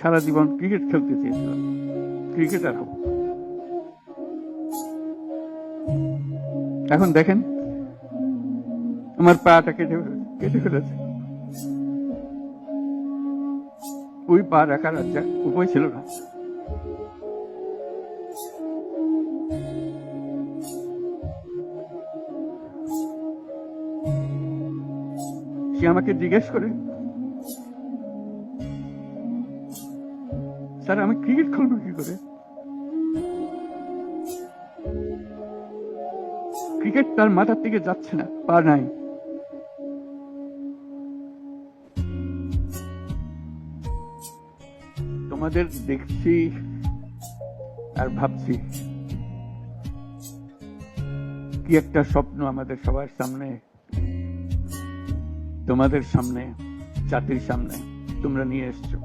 সারা জীবন cricket খেলতে চেয়েছিলাম, cricketer হব। এখন দেখেন আমার পাটা কেটে কেটে ফেলেছে। ওই পা রাখার আর উপায় ছিল না। সে আমাকে জিজ্ঞেস করে, স্যার আমি ক্রিকেট খেলবো কি করে? ক্রিকেট তার মাথার থেকে যাচ্ছে না, পা নাই। তোমাদের দেখছি আর ভাবছি কি একটা স্বপ্ন আমাদের সবার সামনে, তোমাদের সামনে, জাতির সামনে তোমরা নিয়ে এসছো।